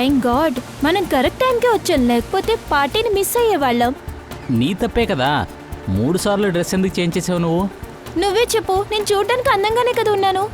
Thank God మనం correct టైంకే వచ్చాం, లేకపోతే పార్టీని మిస్ అయ్యేవాళ్ళం. నీ తప్పే కదా, 3 సార్లు డ్రెస్ ఎందుకు చేంజ్ చేసావు నువ్వు? నువ్వే చెప్పు, నేను చూడడానికి అందంగానే కదా ఉన్నాను.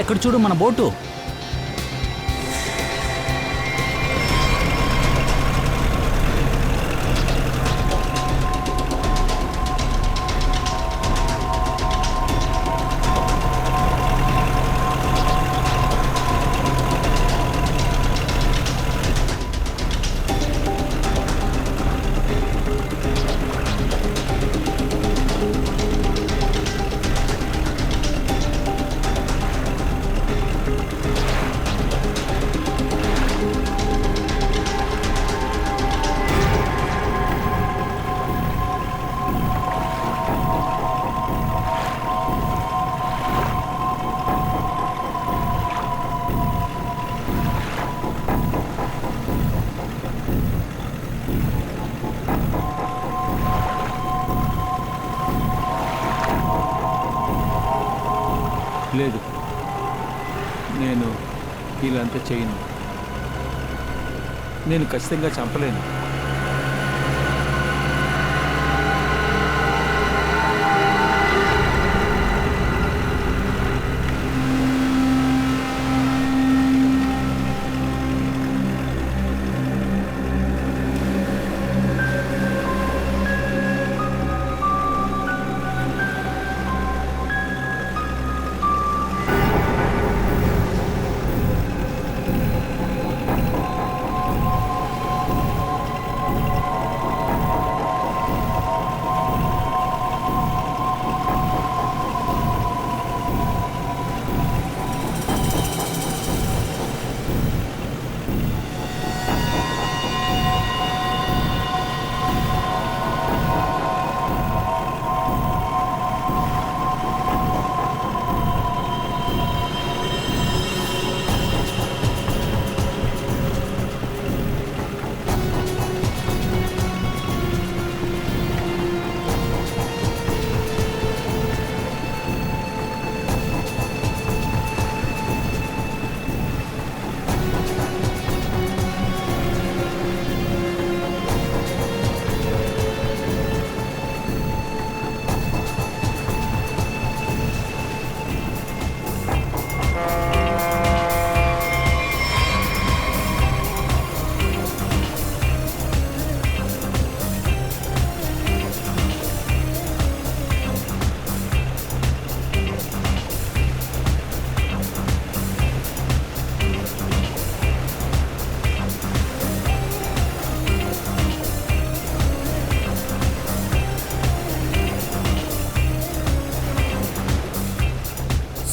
అక్కడ చూడు మన బోటు. లేదు, నేను ఇలాంతా చేయను. నేను ఖచ్చితంగా చంపలేను.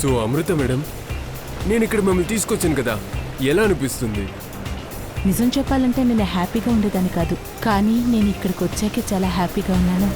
సో అమృత మేడం, నేను ఇక్కడ మిమ్మల్ని తీసుకొచ్చాను కదా, ఎలా అనిపిస్తుంది? నిజం చెప్పాలంటే నేను హ్యాపీగా ఉండేదాన్ని కాదు, కానీ నేను ఇక్కడికి వచ్చాకే చాలా హ్యాపీగా ఉన్నాను.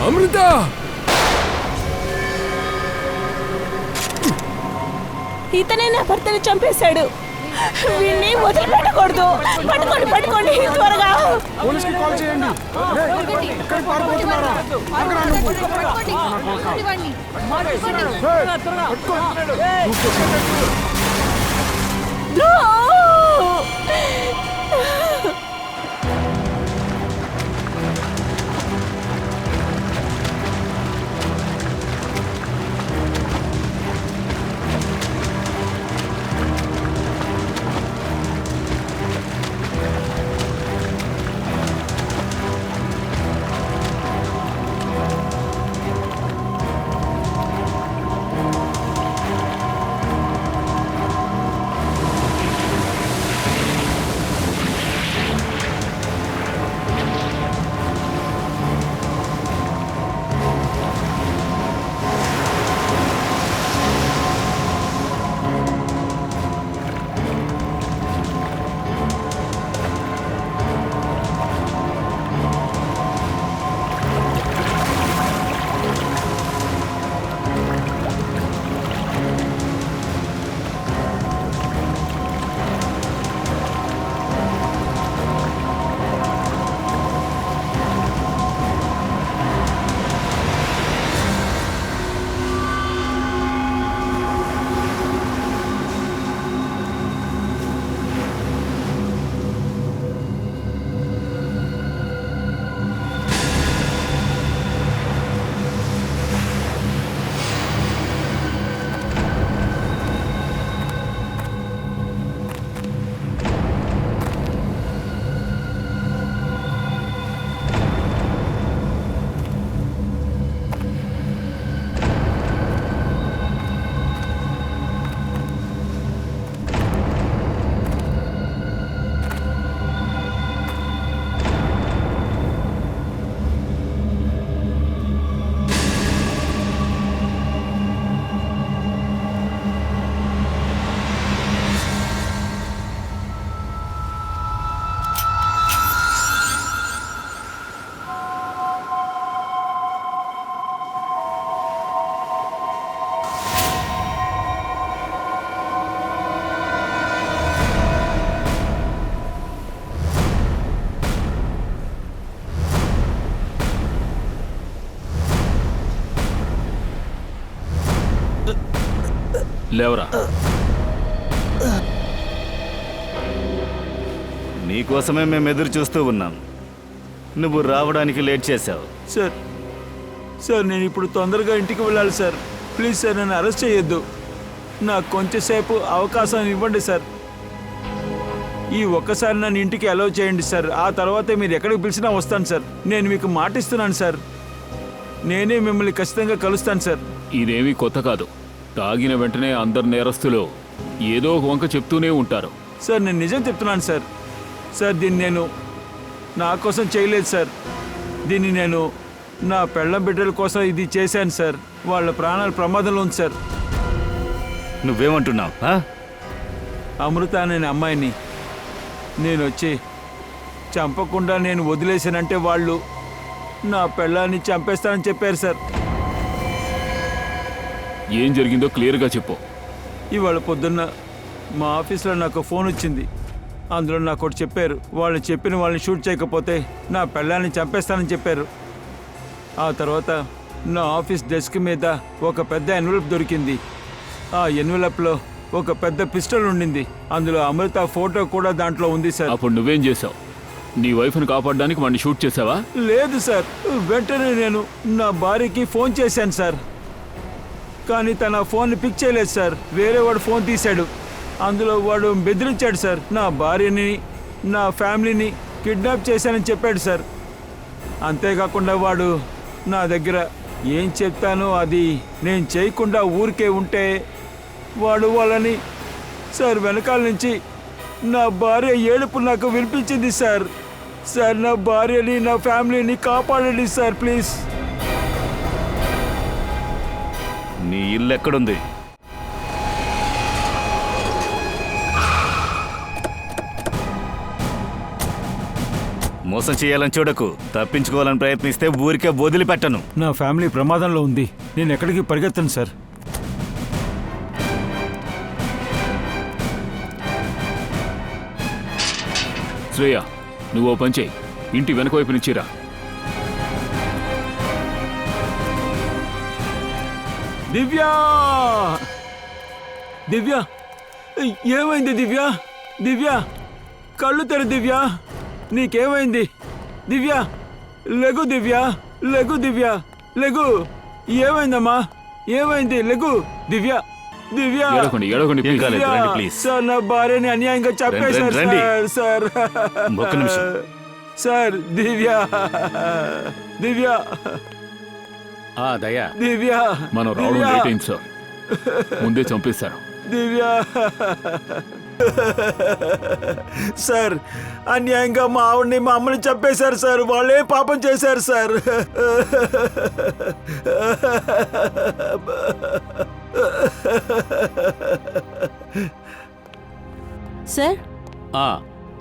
అమృత! ఇతనే నా భర్తని చంపేశాడు. వీడిని వదిలిపెట్టకూడదు. పట్టుకోండి, పట్టుకోండి త్వరగా. పోలీస్కి కాల్ చేయండి. ఎక్కడికి పారిపోతున్నారా? ఆగరా నువ్వు. No! లేవరా. నీకోసమే మేము ఎదురు చూస్తూ ఉన్నాం. నువ్వు రావడానికి లేట్ చేశావు. సార్ నేను ఇప్పుడు తొందరగా ఇంటికి వెళ్ళాలి సార్. ప్లీజ్ సార్, నన్ను అరెస్ట్ చేయొద్దు. నాకు కొంచెంసేపు అవకాశం ఇవ్వండి సార్. ఈ ఒక్కసారి నన్ను ఇంటికి అలౌ చేయండి సార్. ఆ తర్వాతే మీరు ఎక్కడికి పిలిచినా వస్తాను సార్. నేను మీకు మాటిస్తున్నాను సార్. నేనే మిమ్మల్ని ఖచ్చితంగా కలుస్తాను సార్. ఇదేమీ కొత్త కాదు. తాగిన వెంటనే అందరు నేరస్తులు ఏదో ఒక వంక చెప్తూనే ఉంటారు. సార్ నేను నిజం చెప్తున్నాను సార్. సార్ దీన్ని నేను నా కోసం చేయలేదు సార్. దీన్ని నేను నా పెళ్ళం బిడ్డల కోసం ఇది చేశాను సార్. వాళ్ళ ప్రాణాల ప్రమాదంలో ఉంది సార్. నువ్వేమంటున్నావు? అమృత అనే అమ్మాయిని నేను వచ్చి చంపకుండా నేను వదిలేసానంటే వాళ్ళు నా పెళ్ళాన్ని చంపేస్తానని చెప్పారు సార్. ఏం జరిగిందో క్లియర్గా చెప్పు. ఇవాళ పొద్దున్న మా ఆఫీస్లో నాకు ఫోన్ వచ్చింది. అందులో నాకు ఒకటి చెప్పారు. వాళ్ళు చెప్పిన వాళ్ళని షూట్ చేయకపోతే నా పెళ్ళాన్ని చంపేస్తానని చెప్పారు. ఆ తర్వాత నా ఆఫీస్ డెస్క్ మీద ఒక పెద్ద ఎన్వలప్ దొరికింది. ఆ ఎన్వలప్లో ఒక పెద్ద పిస్టల్ ఉండింది. అందులో అమృత ఫోటో కూడా దాంట్లో ఉంది సార్. అప్పుడు నువ్వేం చేసావు? నీ వైఫ్ని కాపాడడానికి వాడిని షూట్ చేసావా? లేదు సార్, వెంటనే నేను నా భార్యకి ఫోన్ చేశాను సార్. కానీ తన ఫోన్ని పిక్ చేయలేదు సార్. వేరే వాడు ఫోన్ తీశాడు. అందులో వాడు బెదిరించాడు సార్. నా భార్యని, నా ఫ్యామిలీని కిడ్నాప్ చేశానని చెప్పాడు సార్. అంతేకాకుండా వాడు నా దగ్గర ఏం చెప్తానో అది నేను చేయకుండా ఊరికే ఉంటే వాడు వాళ్ళని సార్ వెనకాల నుంచి నా భార్య ఏడుపు నాకు వినిపించింది సార్. సార్ నా భార్యని, నా ఫ్యామిలీని కాపాడండి సార్ ప్లీజ్. నీ ఇల్లు ఎక్కడుంది? మోసం చేయాలని చూడకు. తప్పించుకోవాలని ప్రయత్నిస్తే ఊరికే వదిలిపెట్టను. నా ఫ్యామిలీ ప్రమాదంలో ఉంది. నేను ఎక్కడికి పరిగెత్తను సార్. శ్రేయ, నువ్వు ఓ పని చేయి. ఇంటి వెనక వైపు నుంచిరా. దివ్య, దివ్య, ఏమైంది దివ్య? దివ్య, కళ్ళు తెరు దివ్య. నీకేమైంది దివ్య? లెగు దివ్య, లెగు దివ్య, లెగు. ఏమైందమ్మా? ఏమైంది? లెగు దివ్య. దివ్య, ఏడవకండి, ఏడవకండి, ఏం please. కాలేదు, రండి ప్లీజ్. సార్ నా భార్యని అన్యాయంగా చంపేశారు రండి. సార్. ఒక్క నిమిషం. సార్ దివ్య, దివ్య, దయా, దివ్య, మనం రావడం దివ్య, లేట్ అయింది సార్. ముందే చంపేశారు. దివ్య. సార్ అన్యాయంగా మా ఆవిడ్ని, మా అమ్మని చంపేశారు సార్. వాళ్ళే పాపం చేశారు సార్. సార్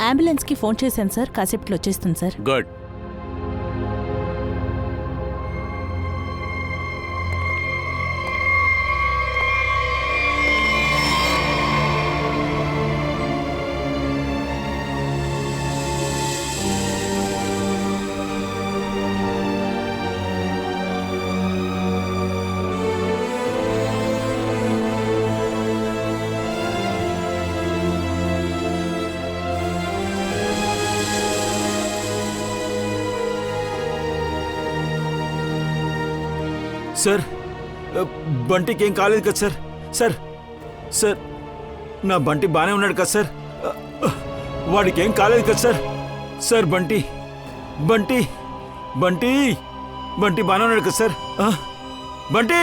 అంబులెన్స్కి ఫోన్ చేశాను సార్. కాసేపట్లో వచ్చేస్తుంది సార్. గుడ్. సార్ బంటికి ఏం కాలేదు కదా సార్? సార్ సార్ నా బంటి బాగానే ఉన్నాడు కదా సార్? వాడికి ఏం కాలేదు కదా సార్? సార్ బంటి, బంటి, బంటి, బంటి బాగానే ఉన్నాడు కదా సార్? బంటి,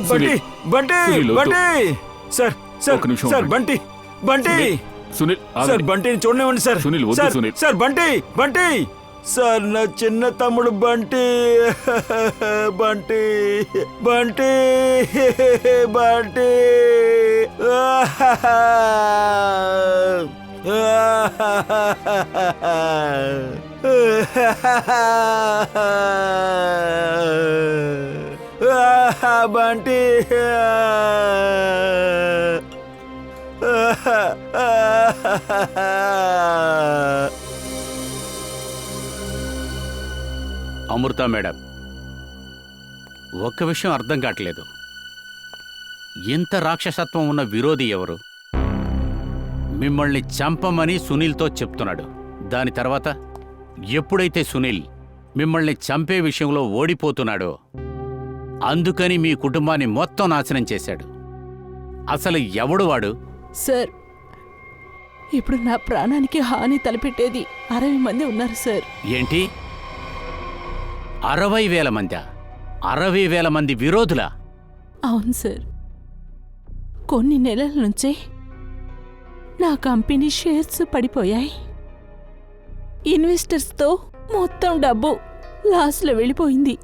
బంటి, బంటి, సునీల్, వద్దు. బంటి. సార్ సార్ ఒక్క నిమిషం సార్ ఉండండి. బంటి, బంటి. సునీల్, సార్ ఆగండి. బంటిని చూడనివ్వండి సార్. సునీల్, వద్దు sir, Sunil. Sir Bunty, Bunty. Sir నా చిన్న తమ్ముడు బంటి, బంటి, బంటి, బంటి. బంటి. అమృత మేడం, ఒక్క విషయం అర్థం కావట్లేదు. ఇంత రాక్షసత్వం ఉన్న విరోధి ఎవరు? మిమ్మల్ని చంపమని సునీల్తో చెప్తున్నాడు. దాని తర్వాత ఎప్పుడైతే సునీల్ మిమ్మల్ని చంపే విషయంలో ఓడిపోతున్నాడో అందుకని మీ కుటుంబాన్ని మొత్తం నాశనం చేశాడు. అసలు ఎవడు వాడు? సార్ ఇప్పుడు నా ప్రాణానికి హాని తలపెట్టేది 60 మంది ఉన్నారు సార్. ఏంటి 60,000 మందా? 60,000 మంది విరోధులా? అవును సార్. కొన్ని నెలల నుంచే నా కంపెనీ షేర్స్ పడిపోయాయి. ఇన్వెస్టర్స్తో మొత్తం డబ్బు లాస్లో వెళ్ళిపోయింది.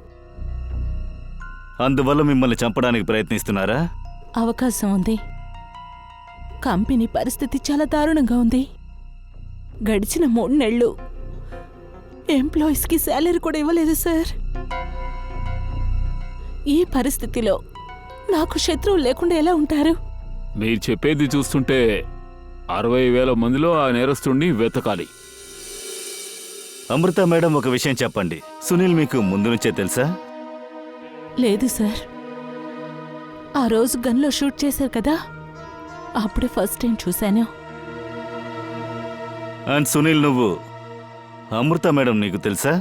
అందువల్ల మిమ్మల్ని చంపడానికి ప్రయత్నిస్తున్నారా? అవకాశం ఉంది. కంపెనీ పరిస్థితి చాలా దారుణంగా ఉంది. గడిచిన 3 నెలలు ఎంప్లాయీస్కి శాలరీ కూడా ఇవ్వలేదు సార్. ఈ పరిస్థితిలో నాకు శత్రువులు లేకుండా ఎలా ఉంటారు? మీరు చెప్పేది చూస్తుంటే 60,000 మందిలో ఆ నేరస్తుడిని వెతకాలి. అమృత మేడం, ఒక విషయం చెప్పండి. సునీల్ మీకు ముందు నుంచే తెలుసా? లేదు సార్. ఆ రోజు గన్లో షూట్ చేశారు కదా, అప్పుడే ఫస్ట్ టైం చూశాను. అండ్ సునీల్, నువ్వు అమృత మేడం నీకు తెలుసా?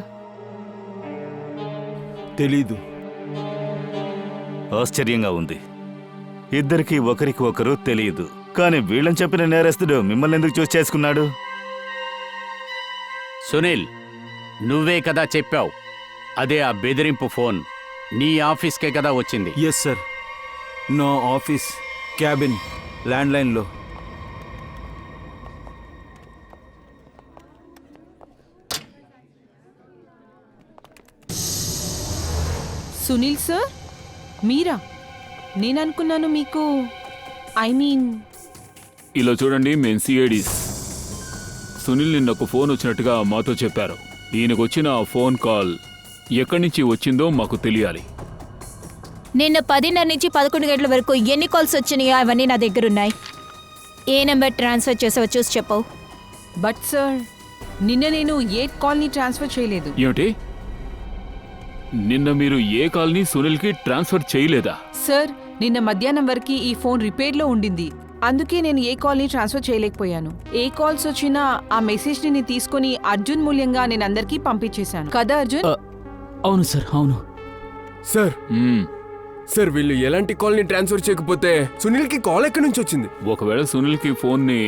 తెలీదు. ఆశ్చర్యంగా ఉంది. ఇద్దరికి ఒకరికి ఒకరు తెలియదు. కానీ వీళ్ళని చెప్పిన నేరస్తుడు మిమ్మల్ని ఎందుకు చూస్ చేసుకున్నాడు? సునీల్, నువ్వే కదా చెప్పావు, అదే ఆ బెదిరింపు ఫోన్ నీ ఆఫీస్కే కదా వచ్చింది. ఎస్ సార్, నా ఆఫీస్ క్యాబిన్ ల్యాండ్లైన్లో. సునీల్ సార్, మీరా? నేననుకున్నాను మీకు ఇలా చూడండి, మేం సిఐడీస్. సునీల్ నిన్న ఒక ఫోన్ వచ్చినట్టుగా మాతో చెప్పారు. ఈయనకు వచ్చిన ఆ ఫోన్ కాల్ ఎక్కడి నుంచి వచ్చిందో మాకు తెలియాలి. నిన్న 10:30 నుంచి 11 గంటల వరకు ఎన్ని కాల్స్ వచ్చినాయో అవన్నీ నా దగ్గర ఉన్నాయి. ఏ నెంబర్ ట్రాన్స్ఫర్ చేసావో చూసి చెప్పవు. బట్ సార్, నిన్న నేను ఏ కాల్ని ట్రాన్స్ఫర్ చేయలేదు. ఏమిటి? నిన్న మీరు ఏ కాల్ని సునీల్కి ట్రాన్స్ఫర్ చేయలేదా? సార్, నిన్న మధ్యాహ్నం వరకు ఈ ఫోన్ రిపేర్లో ఉండింది. అందుకే నేను ఏ కాల్ని ట్రాన్స్ఫర్ చేయలేకపోయాను. ఏ కాల్స్ వచ్చినా ఆ మెసేజ్ని నేను తీసుకుని అర్జున్ మూల్యంగా నేను అందరికీ పంపించేశాను కదా అర్జున్? అవును సార్, అవును. సార్ సార్, వీళ్ళు ఎలాంటి కాల్ని ట్రాన్స్ఫర్ చేయకపోతే సునీల్కి కాల్ ఎక్కడి నుంచి వచ్చింది? ఒకవేళ సునీల్కి ఫోన్ని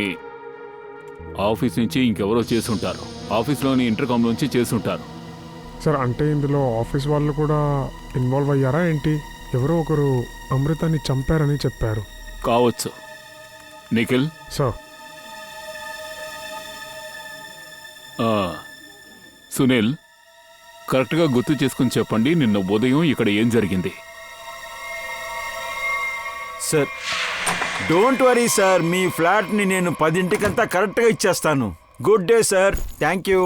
ఆఫీస్ నుంచి ఇంకెవరో చేసుంటారు. ఆఫీస్లోని ఇంటర్కామ్ నుంచి చేసుంటారు. సార్, అంటే ఇందులో ఆఫీస్ వాళ్ళు కూడా ఇన్వాల్వ్ అయ్యారా ఏంటి? ఎవరో ఒకరు అమృతాన్ని చంపారని చెప్పారు. కావచ్చు. నిఖిల్, సార్. సునీల్, కరెక్ట్గా గుర్తు చేసుకుని చెప్పండి, నిన్న ఉదయం ఇక్కడ ఏం జరిగింది? సార్, డోంట్ వరీ సార్, మీ ఫ్లాట్ని నేను 10ంటికంతా కరెక్ట్గా ఇచ్చేస్తాను. Good day sir, thank you.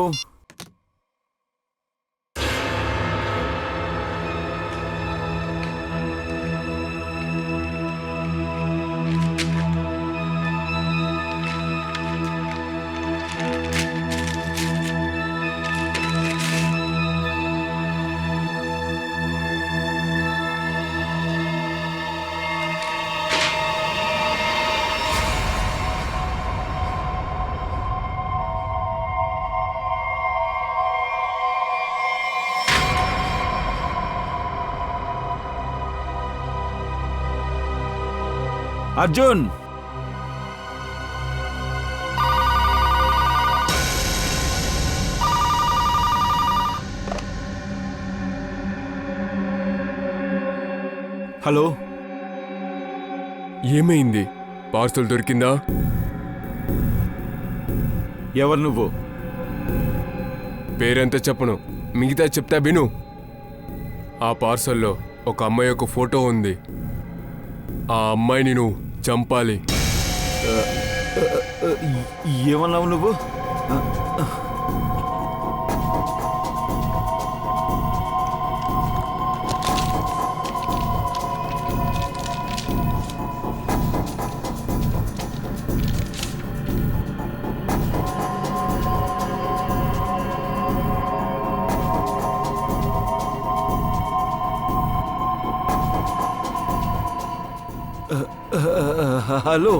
Arjun, hello. ఏమైంది? పార్సల్ దొరికిందా? ఎవరు నువ్వు? పేరెంత చెప్పను, మిగతా చెప్తా విను. ఆ పార్సల్లో ఒక అమ్మాయి యొక్క ఫోటో ఉంది. ఆ అమ్మాయిని నువ్వు చంపాలి. ఏమన్నావు నువ్వు? హలో.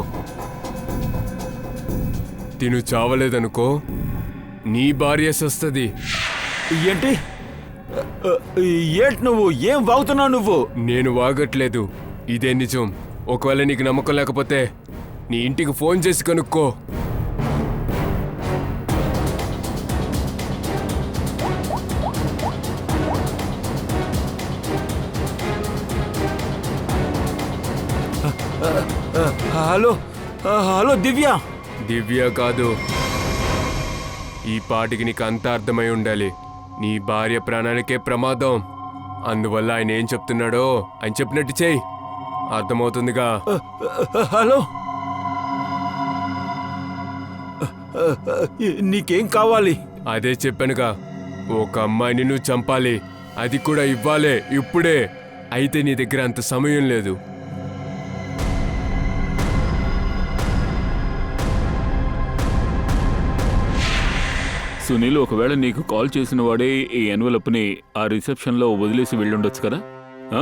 తిను చావలేదనుకో, నీ భార్య సస్తది. ఏంటి? ఏంటి నువ్వు? ఏం వాగుతున్నావు నువ్వు? నేను వాగట్లేదు, ఇదే నిజం. ఒకవేళ నీకు నమ్మకం లేకపోతే నీ ఇంటికి ఫోన్ చేసి కనుక్కో. హలో హలో, దివ్య. దివ్య కాదు, ఈ పాటికి నీకు అంతా అర్థమై ఉండాలి. నీ భార్య ప్రాణానికే ప్రమాదం. అందువల్ల ఆయన ఏం చెప్తున్నాడో ఆయన చెప్పినట్టు చెయ్యి, అర్థమవుతుందిగా? హలో, నీకేం కావాలి? అదే చెప్పానుగా, ఒక అమ్మాయిని నువ్వు చంపాలి, అది కూడా ఇవ్వాలే, ఇప్పుడే. అయితే నీ దగ్గర అంత సమయం లేదు. సునీల్, ఒకవేళ నీకు కాల్ చేసిన వాడే ఈ ఎన్వలప్ని ఆ రిసెప్షన్లో వదిలేసి వెళ్ళుండొచ్చు కదా? ఆ?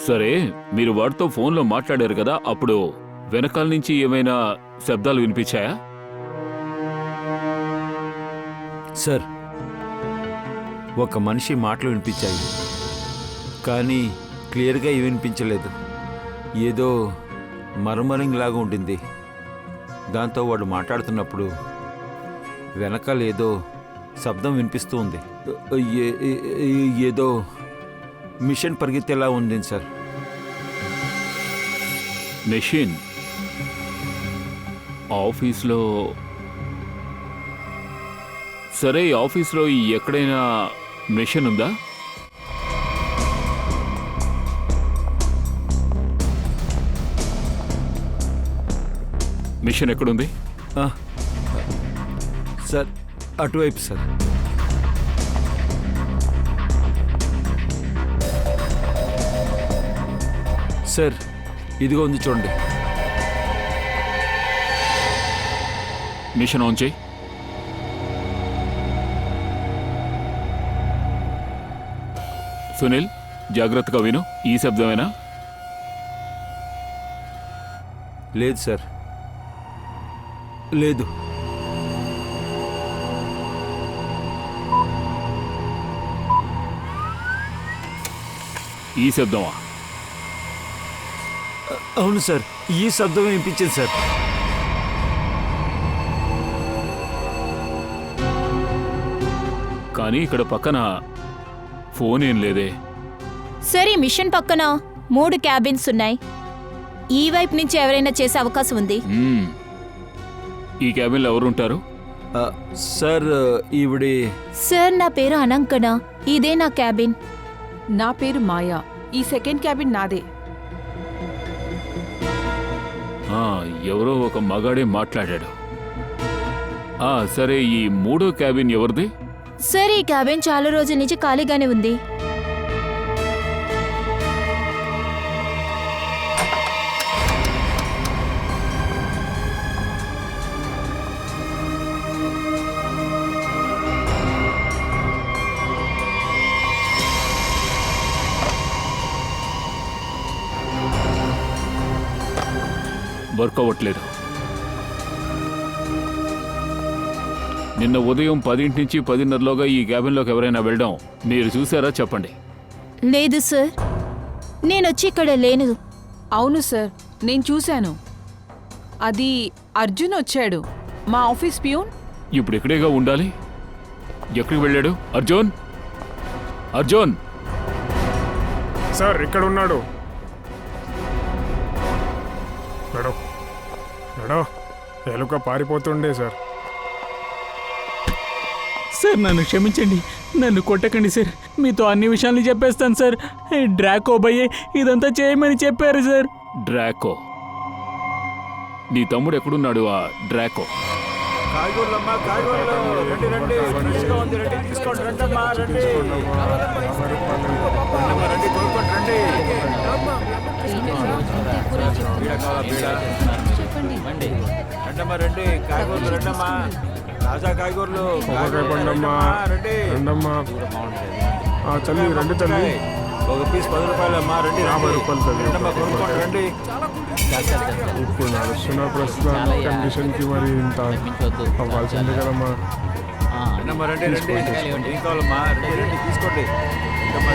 సరే, మీరు వాడితో ఫోన్లో మాట్లాడారు కదా, అప్పుడు వెనకాల నుంచి ఏమైనా శబ్దాలు వినిపించాయా? సార్, ఒక మనిషి మాటలు వినిపించాయి, కానీ క్లియర్గా వినిపించలేదు. ఏదో మర్మరింగ్ లాగా ఉంటుంది. దాంతో వాడు మాట్లాడుతున్నప్పుడు వెనకాల ఏదో శబ్దం వినిపిస్తూ ఉంది. ఏదో మిషన్ పరిగెత్తేలా ఉంది సార్. మెషిన్ ఆఫీస్లో? సరే, ఈ ఆఫీస్లో ఎక్కడైనా మెషిన్ ఉందా? మిషన్ ఎక్కడుంది? సార్, అటువైపు సార్. సార్, ఇదిగో ఉంది చూడండి. మిషన్ ఆన్ చేయి. సునీల్, జాగ్రత్తగా విను. ఈ శబ్దమేనా? లేదు సార్, లేదు. ఈ శబ్దమా? అవును సార్, ఈ శబ్దం వినిపించింది సార్. కానీ ఇక్కడ పక్కన ఫోన్ ఏం లేదే. సరే, మిషన్ పక్కన 3 క్యాబిన్స్ ఉన్నాయి. ఈ వైపు నుంచి ఎవరైనా చేసే అవకాశం ఉంది. ఈ క్యాబిన్లో ఎవరుంటారు? సార్, ఈవిడి. సార్, నా పేరు అనంకణ. ఇదే నా క్యాబిన్. నా పేరు మాయా. ఈ సెకండ్ క్యాబిన్ నాదే. ఎవరో ఒక మగాడే మాట్లాడాడు. సరే, ఈ 3వ క్యాబిన్ ఎవరిది? సార్, ఈ క్యాబిన్ చాలా రోజుల నుంచి ఖాళీగానే ఉంది. వర్క్ అవ్వట్లేదు. నిన్న ఉదయం 10 నుంచి 10:30లోగా ఈ క్యాబిన్లోకి ఎవరైనా వెళ్ళడం మీరు చూసారా? చెప్పండి. లేదు సార్, నేనొచ్చి ఇక్కడ లేను. అవును సార్, నేను చూశాను. అది అర్జున్ వచ్చాడు, మా ఆఫీస్ ప్యూన్. ఇప్పుడు ఇక్కడేగా ఉండాలి. ఎక్కడికి వెళ్ళాడు? అర్జున్! అర్జున్! సార్, ఇక్కడ ఉన్నాడు. నడో నడో, ఎలుక పారిపోతుండే సార్. సార్, నన్ను క్షమించండి, నన్ను కొట్టకండి సార్. మీతో అన్ని విషయాలు చెప్పేస్తాను సార్. డ్రాకో భయ్యే ఇదంతా చేయమని చెప్పారు సార్. డ్రాకో? నీ తమ్ముడు ఎక్కడున్నాడు? ఆ డ్రాకో కాయగూరలమ్మా, కాయగూరలు రండి రండి, ఫ్రెష్గా ఉంది, రండి తీసుకోండి, రండమ్మా రండి, రండి కొనుక్కోండి, రండి. రండమ్మా రండి, కాయగూరలు రండమ్మా, తాజా కాయగూరలు. పండమ్మా, రండి రండమ్మా. తల్లి, రండి తల్లి. ఒక పీస్ 10 రూపాయలమ్మా, రండి. 50 రూపాయలు తల్లి. రండమ్మా, కొనుక్కోండి, రండి. ఇప్పుడు నడుస్తున్న ప్రస్తుతం కండిషన్కి మరి ఇంత అవ్వాల్సిందే కదమ్మా. రండమ్మా, రండి రండి, ఏం కావాలమ్మా, రండి రండి తీసుకోండి. రండమ్మా.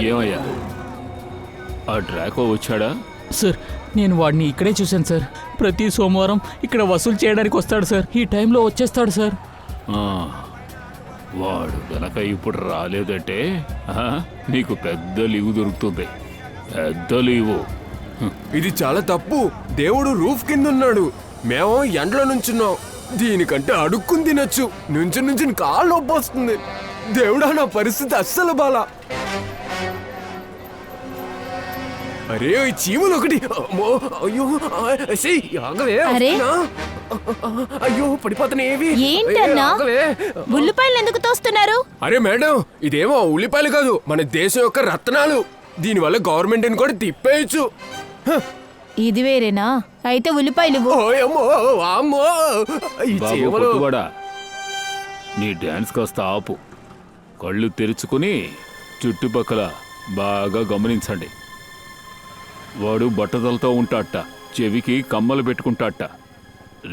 ఏమయ్యా, ఆ డ్రాకో వచ్చాడా? సార్, నేను వాడిని ఇక్కడే చూశాను సార్. ప్రతి సోమవారం ఇక్కడ వసూలు చేయడానికి వస్తాడు సార్. ఈ టైంలో వచ్చేస్తాడు సార్. వాడు గనక ఇప్పుడు రాలేదంటే నీకు పెద్ద లీవు దొరుకుతుంది. పెద్ద లీవు. ఇది చాలా తప్పు. దేవుడు రూఫ్ కింద ఉన్నాడు, మేము ఎండలో నుంచున్నాం. దీనికంటే అడుక్కుని తినొచ్చు. నుంచి కాళ్ళు నొప్పి వస్తుంది. దేవుడా, నా పరిస్థితి అస్సలు బాలా. అరే, ఈ చీమలు ఒకటి. అమ్మో, అయ్యో, ఆగవే. అరే, అయ్యో, పడిపోతున్నాయి. ఏంటన్నా ఉల్లిపాయలు ఎందుకు తోస్తున్నారు? అరే మేడం, ఇదేమో ఉల్లిపాయలు కాదు, మన దేశం యొక్క రత్నాలు. దీనివల్ల గవర్నమెంట్ని కూడా తిప్పేయచ్చు. ఇది వేరేనా? అయితే ఉల్లిపాయలు ఇవ్వు. ఓయమ్మో, అమ్మో, ఈ బాబు చీమలు. కొట్టువాడా, నీ డాన్స్ కాస్త ఆపు. కళ్ళు తెరుచుకుని చుట్టుపక్కల బాగా గమనించండి. వాడు బట్టతలతో ఉంటాడట, చెవికి కమ్మలు పెట్టుకుంటాడట.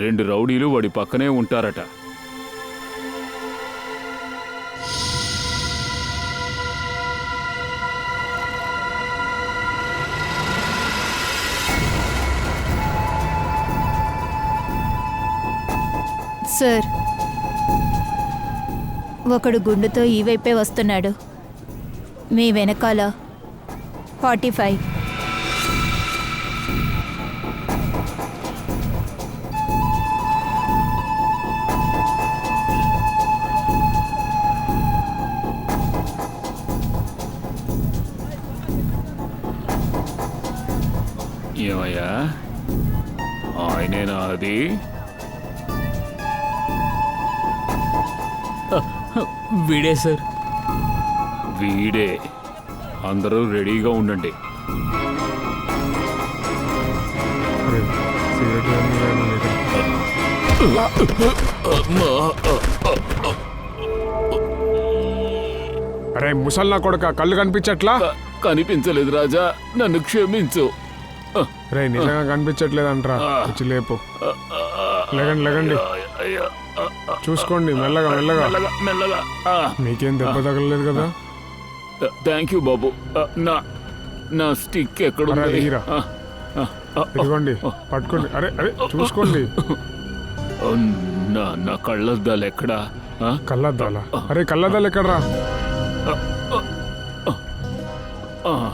2 రౌడీలు వాడి పక్కనే ఉంటారట. సార్, ఒకడు గుండుతో ఈ వైపే వస్తున్నాడు. మీ వెనకాల 45. ఏమయ్యా, ఆయనేనా అది? వీడే సార్. వీడే. అందరూ రెడీగా ఉండండి. అరే సిగరెట్ కానీ ఏమైనా లేదా? అరే ముసల్నా కొడుక, కళ్ళు కనిపించట్లా? కనిపించలేదు రాజా, నన్ను క్షమించు. రే నిజంగా కనిపించట్లేదంట్రా. వచ్చి లేపు. లేకండి లేకండి, చూసుకోండి మెల్లగా మెల్లగా. మెల్లగా. మీకేం దెబ్బ తగలలేదు కదా? థ్యాంక్ యూ బాబు. నా స్టిక్ ఎక్కడ అరే, తీరా. ఇదిగోండి పట్టుకోండి. అరే అరే చూసుకోండి. నా కళ్ళద్దాలు ఎక్కడా? కళ్ళద్దాలా? అరే కళ్ళద్దాలు ఎక్కడరా?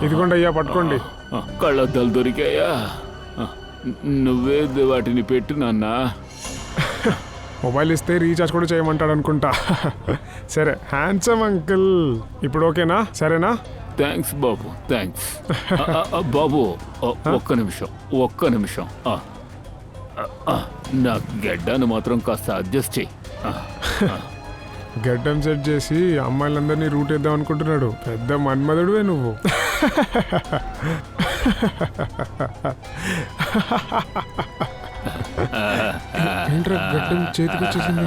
ఇదిగోండి అయ్యా, పట్టుకోండి. కళ్ళద్దాలు దొరికాయా? నువ్వే వాటిని పెట్టు నాన్న. మొబైల్ ఇస్తే రీఛార్జ్ కూడా చేయమంటాడు అనుకుంటా. సరే హ్యాండ్సమ్ అంకుల్, ఇప్పుడు ఓకేనా? సరేనా? థ్యాంక్స్ బాబు, థ్యాంక్స్. బాబు ఒక్క నిమిషం. నా గెడ్డాను మాత్రం కాస్త అడ్జస్ట్ చెయ్యి. గడ్డం సెట్ చేసి అమ్మాయిలందరినీ రూట్ వేద్దాం అనుకుంటున్నాడు. పెద్ద మన్మధుడువే నువ్వు. ఏంట్రా గడ్డం చేతికి వచ్చేసింది?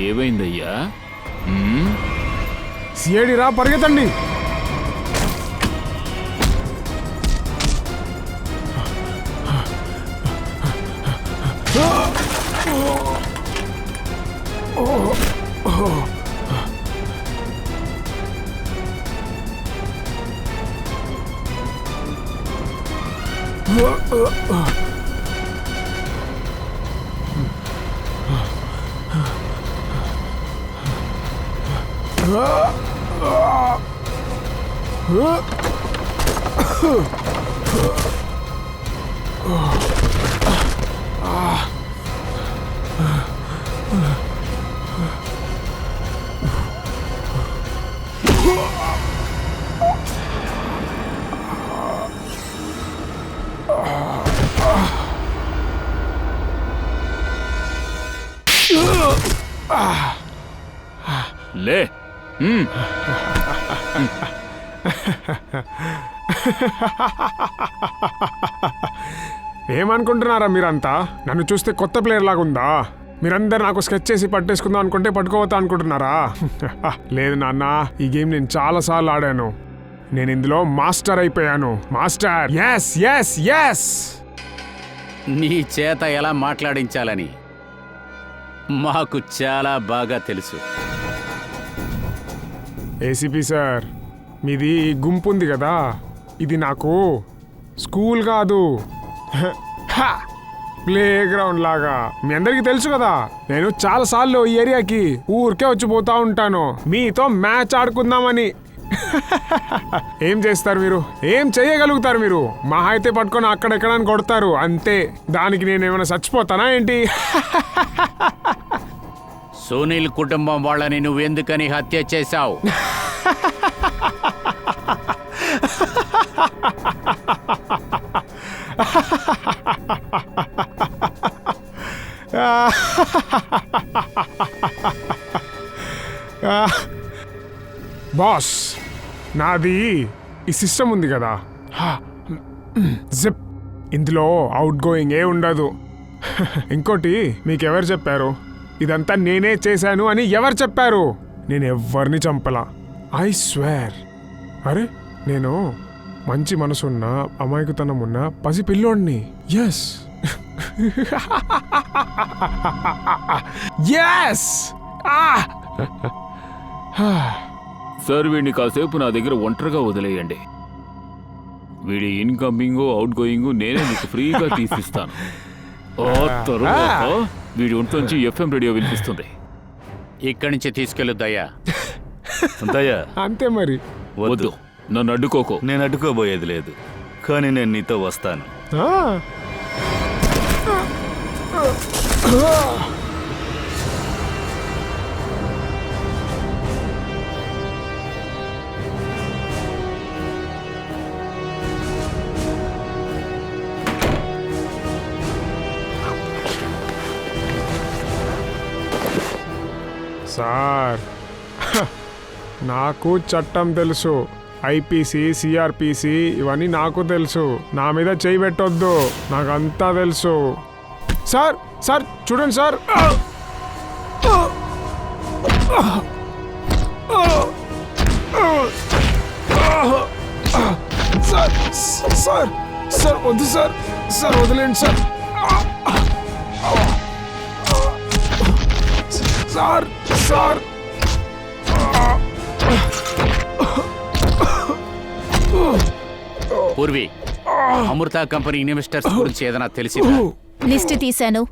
ఏమైందయ్యా? సిఐడి రా, పరిగెత్తండి. లే. ఏమనుకుంటున్నారా మీరంతా? నన్ను చూస్తే కొత్త ప్లేయర్ లాగా ఉందా? మీరందరు నాకు స్కెచ్ చేసి పట్టేసుకుందాం అనుకుంటే పట్టుకోవద్దా అనుకుంటున్నారా? లేదు నాన్న, ఈ గేమ్ నేను చాలా సార్లు ఆడాను. నేను ఇందులో మాస్టర్ అయిపోయాను. మాస్టర్. yes yes yes. నీ చేత ఎలా మాట్లాడించాలని మాకు చాలా బాగా తెలుసు. ఏసీపీ సార్, మీది గుంపు ఉంది కదా, ఇది నాకు స్కూల్ కాదు, ప్లే గ్రౌండ్ లాగా. మీ అందరికీ తెలుసు కదా, నేను చాలా సార్లు ఈ ఏరియాకి ఊరికే వచ్చిపోతా ఉంటాను మీతో మ్యాచ్ ఆడుకుందామని. ఏం చేస్తారు మీరు? ఏం చేయగలుగుతారు మీరు? మహా అయితే పట్టుకొని అక్కడెక్కడ కొడతారు అంతే. దానికి నేను ఏమైనా చచ్చిపోతానా ఏంటి? సునీల్ కుటుంబం వాళ్ళని నువ్వెందుకని హత్య చేశావు? బాస్, నాది ఈ సిస్టమ్ ఉంది కదా, జిప్, ఇందులో అవుట్ గోయింగ్ ఏ ఉండదు. ఇంకోటి, మీకెవరు చెప్పారు ఇదంతా నేనే చేశాను అని? ఎవరు చెప్పారు? నేను ఎవరిని చంపలా, ఐ స్వేర్. అరే, నేను మంచి మనసున్న, అమాయకుతనం ఉన్న పసి పిల్లోడిని. Yes yes. సార్, వీడిని కాసేపు నా దగ్గర ఒంటరిగా వదిలేయండి. వీడి ఇన్కమింగ్ అవుట్ గోయింగ్ నేనే మీకు ఫ్రీగా తీసిస్తాను. ఆ తరువాత వీడి ఒంట్లోంచి ఎఫ్ఎం రేడియో వినిపిస్తుంది. ఇక్కడి నుంచి తీసుకెళ్ళు దయ్యా. దయా, అంతే మరి. వద్దు, నన్ను అడ్డుకోకు. నేను అడ్డుకోబోయేది లేదు, కానీ నేను నీతో వస్తాను. సార్, నాకు చట్టం తెలుసు. ఐపీసీ, సిఆర్పిసి ఇవన్నీ నాకు తెలుసు. నా మీద చేయి పెట్టొద్దు, నాకంతా తెలుసు. సార్, సార్ చూడండి సార్. సార్ సార్ సార్ వద్దు సార్, సార్ వదిలేండి సార్. సార్ సార్ పూర్వి, అమృత కంపెనీ ఇన్వెస్టర్స్ గురించి ఏదైనా తెలిసిందా? లిస్ట్ తీశాను,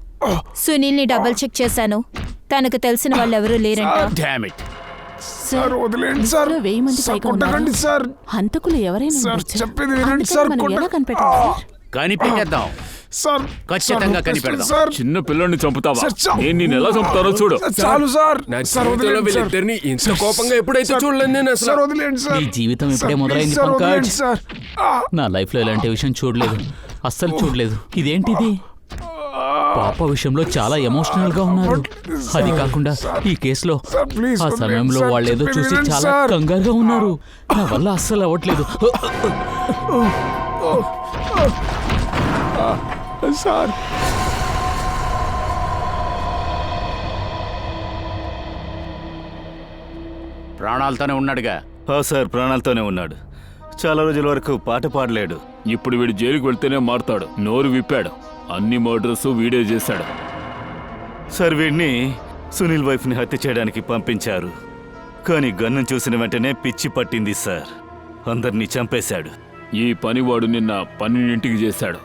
సునీల్ని డబుల్ చెక్ చేశాను. తనకు తెలిసిన వాళ్ళు ఎవరూ లేరంట. Damn it. సార్ వదిలేండి సార్. 1000 మంది పైగా కొట్టకండి సార్. హంతకులు ఎవరైనా సార్ ఉండొచ్చు. చెప్పేది వినండి అందుకని సార్. మనం ఎలా కనిపెట్టాలి సార్? కనిపెట్టేద్దాం, సార్ ఖచ్చితంగా కనిపెడదాం. సార్ చిన్న పిల్లల్ని చంపుతావా? సార్, నేను నిన్ను ఎలా చంపుతానో చూడు. చాలు సార్. నా సార్ జీవితంలో వదిలేండి సార్. వీళ్ళిద్దరిని ఇంత కోపంగా ఎప్పుడైతే చూడలేదు నేను అసలు. సార్ వదిలేండి సార్. నీ జీవితం ఇప్పుడే సార్, మొదలైంది ప్లీజ్ సార్, పంకజ్. వదిలేండి సార్. నా లైఫ్లో ఇలాంటి విషయం చూడలేదు, అస్సలు చూడలేదు. ఇదేంటిది? పాప విషయంలో చాలా ఎమోషనల్ గా ఉన్నారు. అది కాకుండా ఈ కేసులో సార్, ప్లీజ్ ఆ వదిలేండి సమయంలో సార్. వాళ్ళేదో చెప్పేది చూసి వినండి చాలా సార్. కంగారుగా ఉన్నారు. నా వల్ల అస్సలు అవ్వట్లేదు. సార్ ప్రాణాలతోనే ఉన్నాడుగా. సార్ ప్రాణాలతోనే ఉన్నాడు. చాలా రోజుల వరకు పాట పాడలేడు. ఇప్పుడు వీడు జైలుకి వెళ్తేనే మారుతాడు. నోరు విప్పాడు, అన్ని మర్డర్స్ వీడే చేశాడు. సార్ వీడిని సునీల్ వైఫ్ని హత్య చేయడానికి పంపించారు. కానీ గన్ను చూసిన వెంటనే పిచ్చి పట్టింది సార్. అందరినీ చంపేశాడు. ఈ పనివాడు నిన్న 12ంటికి చేశాడు.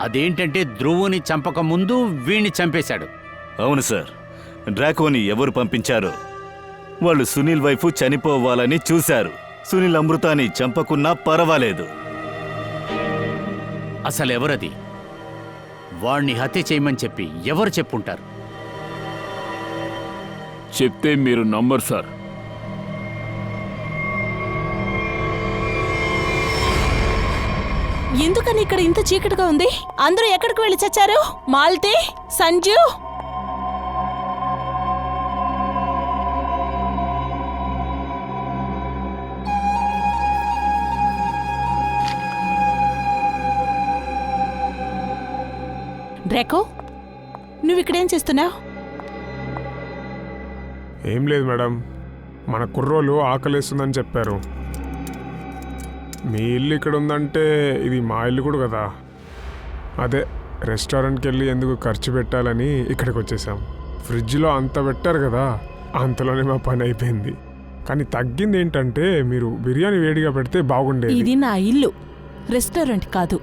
అదేంటంటే ధ్రువుని చంపక ముందు వీణ్ణి చంపేశాడు. అవును సార్, డ్రాకోని ఎవరు పంపించారో వాళ్ళు సునీల్ వైఫ్ చనిపోవాలని చూశారు. సునీల్ అమృతాన్ని చంపకున్నా పర్వాలేదు. అసలెవరది? వాణ్ణి హత్య చేయమని చెప్పి ఎవరు చెప్పుంటారు? చెప్తే మీరు నమ్మరు సార్. ఎందుకని ఇక్కడ ఇంత చీకటిగా ఉంది? అందరూ ఎక్కడికి వెళ్ళి చచ్చారు? మాల్తి, సంజు. డ్రాకో, నువ్వు ఇక్కడేం చేస్తున్నావు? ఏం లేదు మేడం, మన కుర్రోలు ఆకలేస్తుందని చెప్పారు. మీ ఇల్లు ఇక్కడ ఉందంటే ఇది మా ఇల్లు కూడా కదా. అదే రెస్టారెంట్కి వెళ్ళి ఎందుకు ఖర్చు పెట్టాలని ఇక్కడికి వచ్చేసాం. ఫ్రిడ్జ్లో అంత పెట్టారు కదా, అంతలోనే మా పని అయిపోయింది. కానీ తగ్గింది ఏంటంటే మీరు బిర్యానీ వేడిగా పెడితే బాగుండేది. ఇది నా ఇల్లు, రెస్టారెంట్ కాదు.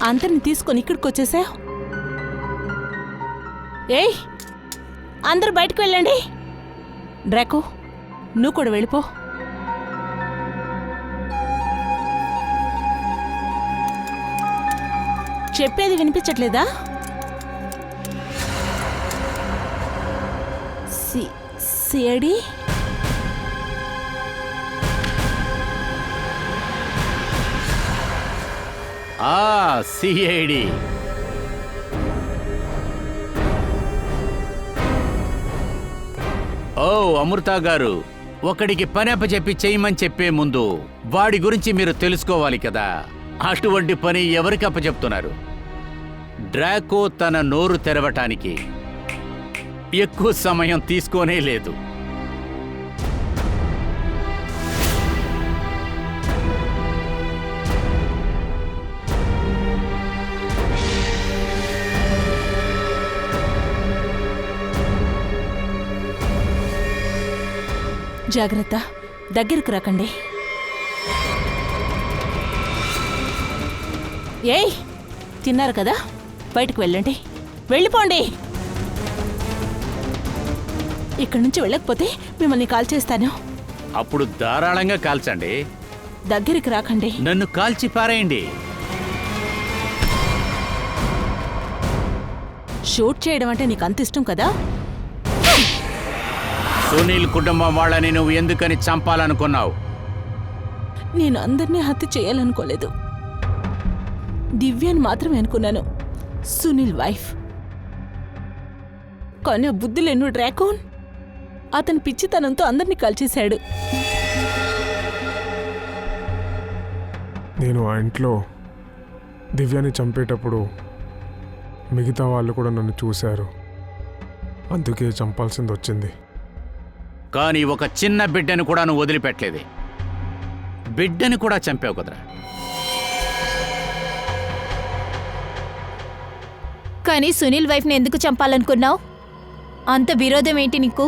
అందరిని తీసుకొని ఇక్కడికి వచ్చేసావు. ఏయ్, అందరూ బయటకు వెళ్ళండి. డ్రాకో, నువ్వు కూడా వెళ్ళిపో. చెప్పేది వినిపించట్లేదా? సిఐడి సిఐడి ఓ అమృత గారు, ఒకడికి పని అప్పచెప్పి చేయమని చెప్పే ముందు వాడి గురించి మీరు తెలుసుకోవాలి కదా. అటువంటి పని ఎవరికి అప్పచెప్తున్నారు? డ్రాకో తన నోరు తెరవటానికి ఎక్కువ సమయం తీసుకోనే లేదు. జాగ్రత్త, దగ్గరకు రాకండి. ఏయ్, తిన్నారు కదా, బయటకు వెళ్ళండి. వెళ్ళిపోండి. ఇక్కడి నుంచి వెళ్ళకపోతే మిమ్మల్ని కాల్ చేస్తాను. అప్పుడు ధారాళంగా కాల్చండి. దగ్గరికి రాకండి. నన్ను కాల్చి పారేయండి. షూట్ చేయడం అంటే నీకు అంత ఇష్టం కదా? సునీల్ కుటుంబం వాళ్ళని నువ్వు ఎందుకని చంపాలనుకున్నావు? నేను అందరినీ హత్య చేయాలనుకోలేదు. దివ్యాని మాత్రమే అనుకున్నాను, సునీల్ వైఫ్. కానీ బుద్ధి లేను డ్రాకోన్ అతని పిచ్చితనంతో అందరినీ కాల్చేశాడు. నేను ఆ ఇంట్లో దివ్యాని చంపేటప్పుడు మిగతా వాళ్ళు కూడా నన్ను చూశారు. అందుకే చంపాల్సింది వచ్చింది. కానీ ఒక చిన్న బిడ్డను కూడా నువ్వు వదిలిపెట్టలేదు. బిడ్డని కూడా చంపావు కదరా. కానీ సునీల్ వైఫ్ని ఎందుకు చంపాలనుకున్నావు? అంత విరోధం ఏంటి నీకు?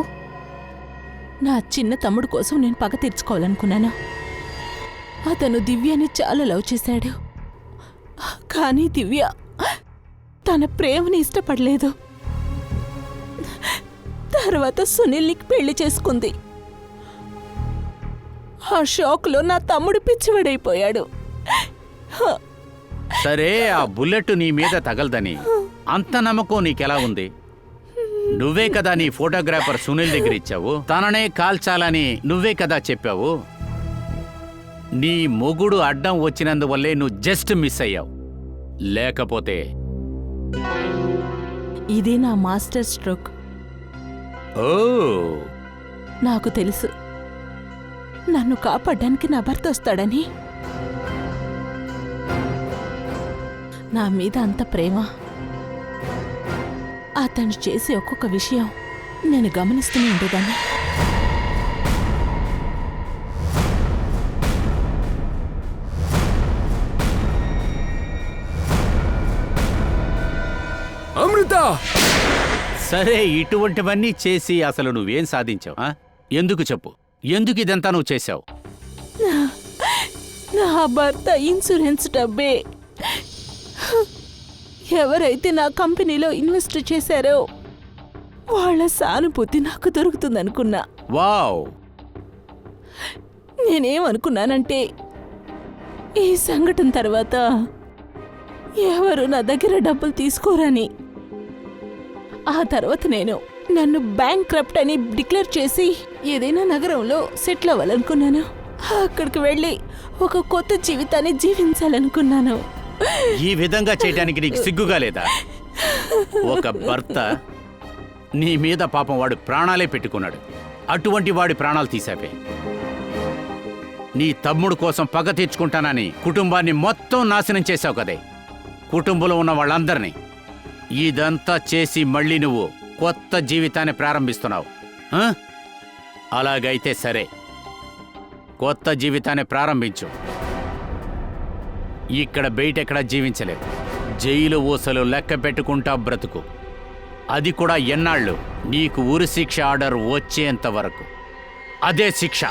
నా చిన్న తమ్ముడు కోసం నేను పగ తీర్చుకోవాలనుకున్నాను. అతను దివ్యాని చాలా లవ్ చేశాడు. కానీ దివ్య తన ప్రేమని ఇష్టపడలేదు. తర్వాత సునీల్ని పెళ్లి చేసుకుంది. ఆ షాక్లో నా తమ్ముడు పిచ్చివాడైపోయాడు. సరే, ఆ బుల్లెట్ నీ మీద తగలదని అంత నమ్మకం నీకెలా ఉంది? నువ్వే కదా నీ ఫోటోగ్రాఫర్ సునీల్ దగ్గర ఇచ్చావు. తననే కాల్చాలని నువ్వే కదా చెప్పావు. నీ మొగుడు అడ్డం వచ్చినందువల్లే నువ్వు జస్ట్ మిస్ అయ్యావు. లేకపోతే ఇదే నా మాస్టర్ స్ట్రోక్. ఓ, నాకు తెలుసు నన్ను కాపాడడానికి నా భర్త వస్తాడని. నా మీద అంత ప్రేమ. అతను చేసే ఒక్కొక్క విషయం నేను గమనిస్తూనే ఉండేదాన్ని. అమృత! సరే, ఇటువంటివన్నీ చేసి అసలు నువ్వేం సాధించావు? ఎందుకు చెప్పు, ఎందుకు ఇదంతా నువ్వు చేశావు? నా భర్త ఇన్సూరెన్స్ డబ్బే. ఎవరైతే నా కంపెనీలో ఇన్వెస్ట్ చేశారో వాళ్ళ సానుభూతి నాకు దొరుకుతుందనుకున్నా. వావ్! నేనేమనుకున్నానంటే ఈ సంఘటన తర్వాత ఎవరు నా దగ్గర డబ్బులు తీసుకోరని. ఆ తర్వాత నన్ను బ్యాంక్రప్ట్ అని డిక్లేర్ చేసి ఏదైనా నగరంలో సెటిల్ అవ్వాలనుకున్నాను. అక్కడికి వెళ్ళి ఒక కొత్త జీవితాన్ని జీవించాలనుకున్నాను. ఈ విధంగా చేయడానికి నీకు సిగ్గుగా లేదా? ఒక భర్త నీ మీద పాపం వాడు ప్రాణాలే పెట్టుకున్నాడు. అటువంటి వాడి ప్రాణాలు తీసావే. నీ తమ్ముడు కోసం పగ తీర్చుకుంటానని కుటుంబాన్ని మొత్తం నాశనం చేశావు కదే, కుటుంబంలో ఉన్న వాళ్ళందరినీ. ఇదంతా చేసి మళ్ళీ నువ్వు కొత్త జీవితాన్ని ప్రారంభిస్తున్నావు. అలాగైతే సరే, కొత్త జీవితాన్ని ప్రారంభించు. ఇక్కడ బయటెక్కడా జీవించలేవు. జైలు ఊసలు లెక్క పెట్టుకుంటా బ్రతుకు. అది కూడా ఎన్నాళ్ళు? నీకు ఉరి శిక్ష ఆర్డర్ వచ్చేంత వరకు. అదే శిక్ష.